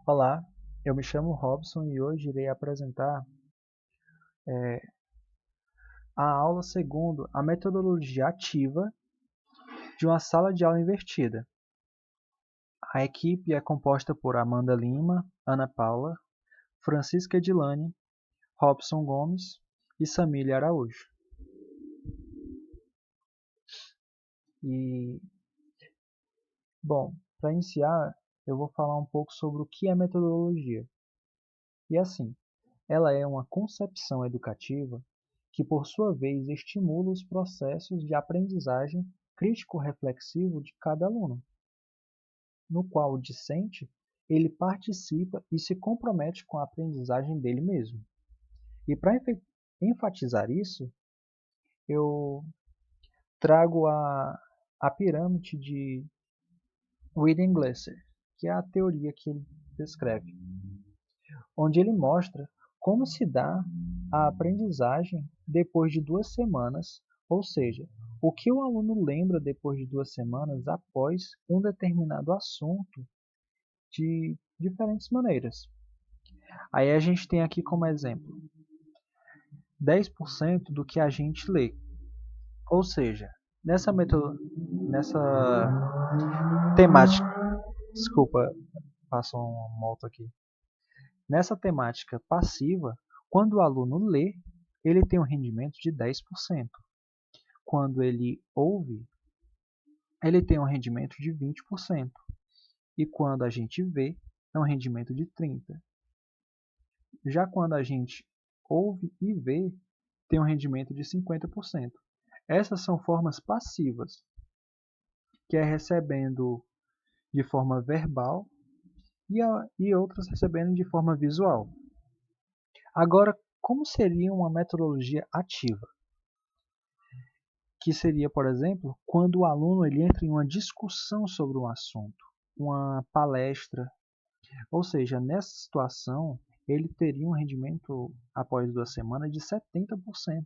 Olá, eu me chamo Robson e hoje irei apresentar a aula segundo a metodologia ativa de uma sala de aula invertida. A equipe é composta por Amanda Lima, Ana Paula, Francisca Edilane, Robson Gomes e Samília Araújo. E, bom, para iniciar, eu vou falar um pouco sobre o que é metodologia. E assim, ela é uma concepção educativa que, por sua vez, estimula os processos de aprendizagem crítico-reflexivo de cada aluno, no qual o discente ele participa e se compromete com a aprendizagem dele mesmo. E para enfatizar isso, eu trago a pirâmide de William Glasser, que é a teoria que ele descreve, onde ele mostra como se dá a aprendizagem depois de 2 semanas, ou seja, o que o aluno lembra depois de 2 semanas após um determinado assunto de diferentes maneiras. Aí a gente tem aqui como exemplo 10% do que a gente lê, ou seja, nessa temática, desculpa, passou uma moto aqui. Nessa temática passiva, quando o aluno lê, ele tem um rendimento de 10%. Quando ele ouve, ele tem um rendimento de 20%. E quando a gente vê, é um rendimento de 30%. Já quando a gente ouve e vê, tem um rendimento de 50%. Essas são formas passivas, que é recebendo de forma verbal e outras recebendo de forma visual. Agora, como seria uma metodologia ativa? Que seria, por exemplo, quando o aluno ele entra em uma discussão sobre um assunto, uma palestra, ou seja, nessa situação ele teria um rendimento após 2 semanas de 70%,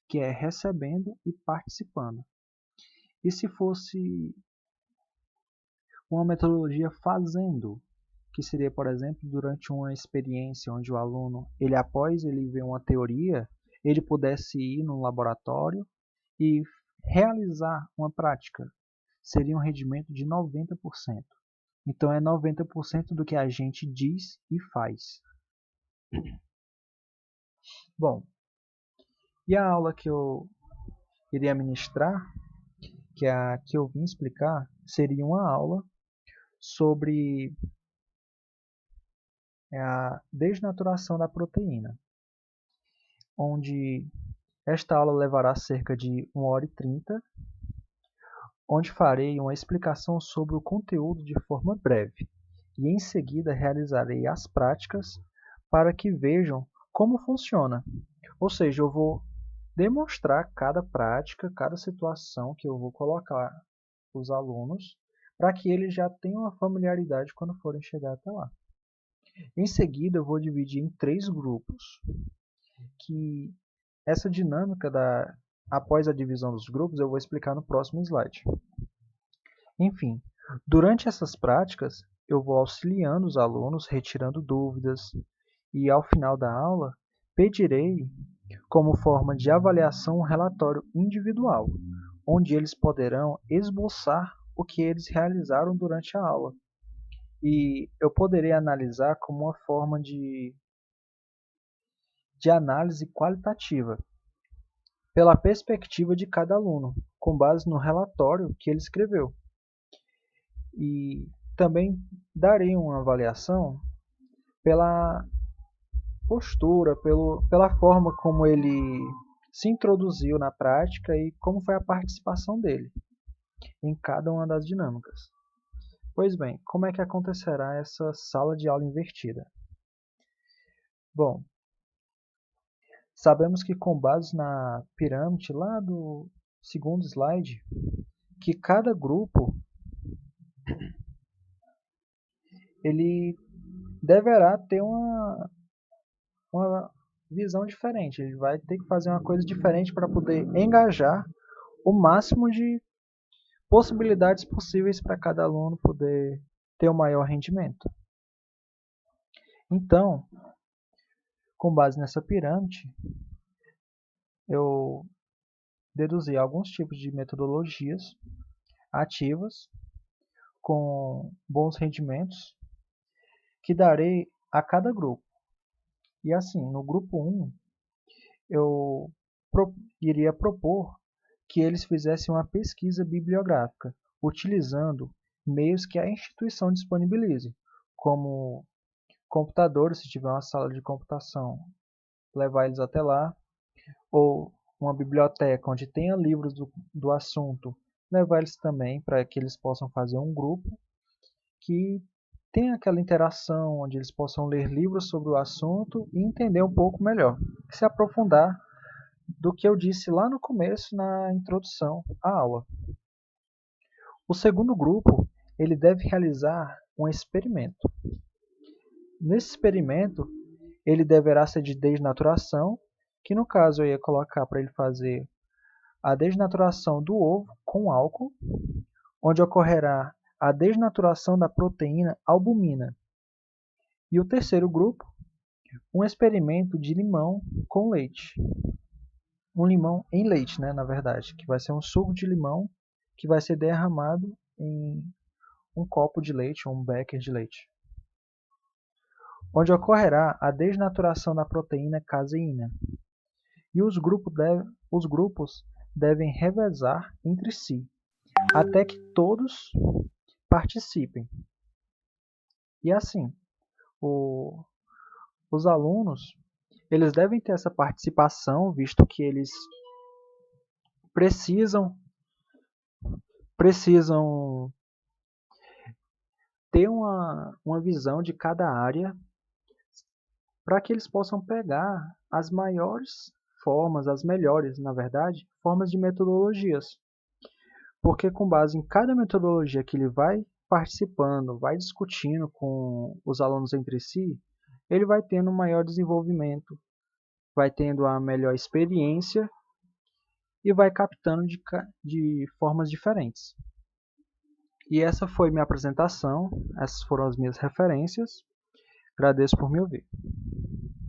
que é recebendo e participando. E se fosse uma metodologia fazendo, que seria, por exemplo, durante uma experiência onde o aluno, após ele ver uma teoria, ele pudesse ir no laboratório e realizar uma prática, seria um rendimento de 90%. Então é 90% do que a gente diz e faz. Bom, e a aula que eu iria ministrar, que é a que eu vim explicar, seria uma aula sobre a desnaturação da proteína, onde esta aula levará cerca de 1h30, onde farei uma explicação sobre o conteúdo de forma breve e em seguida realizarei as práticas para que vejam como funciona. Ou seja, eu vou demonstrar cada prática, cada situação que eu vou colocar os alunos para que eles já tenham a familiaridade quando forem chegar até lá. Em seguida, eu vou dividir em 3 grupos, que essa dinâmica após a divisão dos grupos eu vou explicar no próximo slide. Enfim, durante essas práticas, eu vou auxiliando os alunos, retirando dúvidas, e ao final da aula, pedirei, como forma de avaliação, um relatório individual, onde eles poderão esboçar o que eles realizaram durante a aula. E eu poderei analisar como uma forma de análise qualitativa, pela perspectiva de cada aluno, com base no relatório que ele escreveu. E também darei uma avaliação pela postura, pela forma como ele se introduziu na prática e como foi a participação dele em cada uma das dinâmicas. Pois bem, como é que acontecerá essa sala de aula invertida? Bom, sabemos que com base na pirâmide lá do segundo slide, que cada grupo ele deverá ter uma visão diferente. Ele vai ter que fazer uma coisa diferente para poder engajar o máximo de possibilidades possíveis para cada aluno poder ter o maior rendimento. Então, com base nessa pirâmide, eu deduzi alguns tipos de metodologias ativas com bons rendimentos que darei a cada grupo. E assim, no grupo 1, eu iria propor que eles fizessem uma pesquisa bibliográfica, utilizando meios que a instituição disponibilize, como computadores, se tiver uma sala de computação, levar eles até lá, ou uma biblioteca onde tenha livros do assunto, levar eles também para que eles possam fazer um grupo que tenha aquela interação, onde eles possam ler livros sobre o assunto e entender um pouco melhor, se aprofundar do que eu disse lá no começo na introdução à aula. O segundo grupo, ele deve realizar um experimento. Nesse experimento, ele deverá ser de desnaturação, que no caso eu ia colocar para ele fazer a desnaturação do ovo com álcool, onde ocorrerá a desnaturação da proteína albumina. E o terceiro grupo, um experimento de limão com leite. Um limão em leite, né, na verdade, que vai ser um suco de limão que vai ser derramado em um copo de leite, ou um becker de leite, onde ocorrerá a desnaturação da proteína caseína. E os grupos devem revezar entre si, até que todos participem. E assim, os alunos, eles devem ter essa participação, visto que eles precisam ter uma visão de cada área para que eles possam pegar as maiores formas, as melhores, na verdade, formas de metodologias. Porque com base em cada metodologia que ele vai participando, vai discutindo com os alunos entre si, ele vai tendo um maior desenvolvimento, vai tendo a melhor experiência e vai captando de formas diferentes. E essa foi minha apresentação, essas foram as minhas referências. Agradeço por me ouvir.